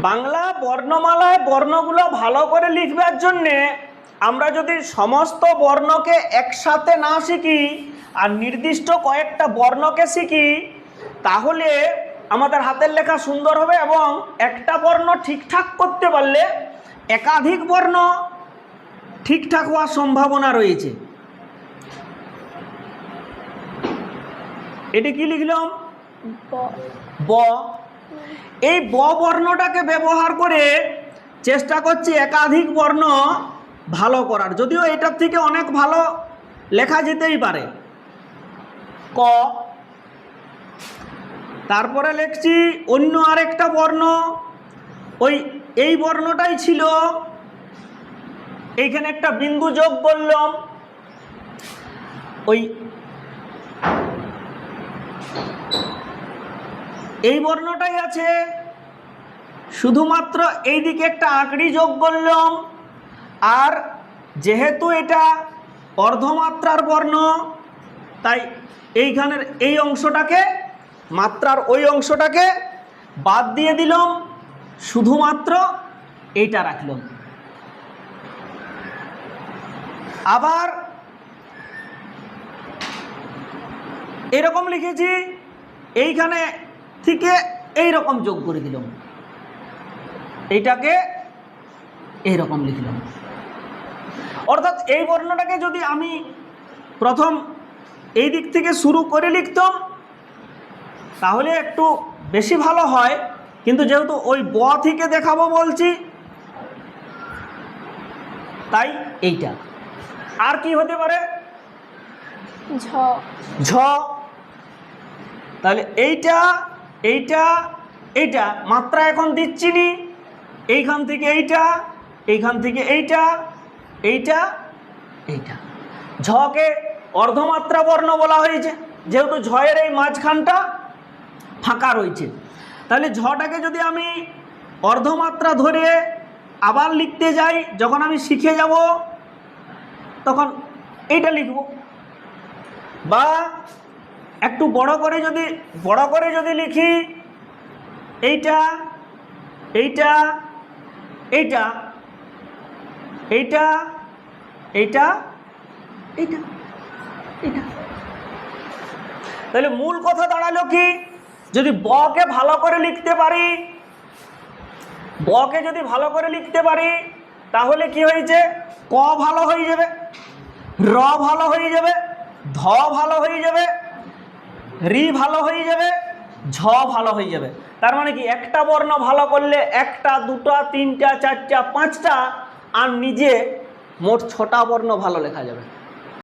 বাংলা বর্ণমালায় বর্ণগুলো ভালো করে লিখবার জন্যে আমরা যদি সমস্ত বর্ণকে একসাথে না শিখি আর নির্দিষ্ট কয়েকটা বর্ণকে শিখি, তাহলে আমাদের হাতের লেখা সুন্দর হবে এবং একটা বর্ণ ঠিকঠাক করতে পারলে একাধিক বর্ণ ঠিকঠাক হওয়ার সম্ভাবনা রয়েছে। এটি কি লিখলাম? ব। এই ব বর্ণটাকে ব্যবহার করে চেষ্টা করছি একাধিক বর্ণ ভালো করার, যদিও এটার থেকে অনেক ভালো লেখা যেতেই পারে। ক। তারপরে লিখছি অন্য আরেকটা বর্ণ, এই বর্ণটাই ছিল, এইখানে একটা বিন্দু যোগ করলাম, এই বর্ণটাই আছে, শুধুমাত্র এই দিকে একটা আঁকড়ি যোগ করলাম। আর যেহেতু এটা অর্ধমাত্রার বর্ণ, তাই এইখানের এই অংশটাকে, মাত্রার ওই অংশটাকে বাদ দিয়ে দিলাম, শুধুমাত্র এইটা রাখলাম। আবার এরকম লিখেছি, এইখানে থেকে এই রকম যোগ করে দিলাম, এইটাকে এইরকম লিখলাম। অর্থাৎ এই বর্ণটাকে যদি আমি প্রথম এই দিক থেকে শুরু করে লিখতাম তাহলে একটু বেশি ভালো হয়, কিন্তু যেহেতু ওই ব থেকে দেখাবো বলছি, তাই এইটা। আর কি হতে পারে? ঝ। ঝ। তাহলে এইটা, এইটা, এইটা মাত্রা এখন দিচ্ছি নি, এইখান থেকে এইটা, এইখান থেকে এইটা, এইটা, এইটা। ঝকে অর্ধমাত্রা বর্ণ বলা হয়েছে, যেহেতু ঝয়ের এই মাঝখানটা ফাঁকা রয়েছে। তাহলে ঝটাকে যদি আমি অর্ধমাত্রা ধরে আবার লিখতে যাই, যখন আমি শিখে যাব তখন এইটা লিখব, বা একটু বড় করে যদি লিখি, এইটা, এইটা, এইটা, এইটা, এইটা, এইটা, এইটা। তাহলে মূল কথা দাঁড়ালো কি, যদি বকে ভালো করে লিখতে পারি, বকে যদি ভালো করে লিখতে পারি, তাহলে কি হয়েছে? ক ভালো হয়ে যাবে, র ভালো হয়ে যাবে, ধ ভালো হয়ে যাবে, রি ভালো হয়ে যাবে, ঝ ভালো হয়ে যাবে। তার মানে কি, একটা বর্ণ ভালো করলে একটা, দুটা, তিনটা, চারটা, পাঁচটা, আর নিজে মোট 6টা বর্ণ ভালো লেখা যাবে।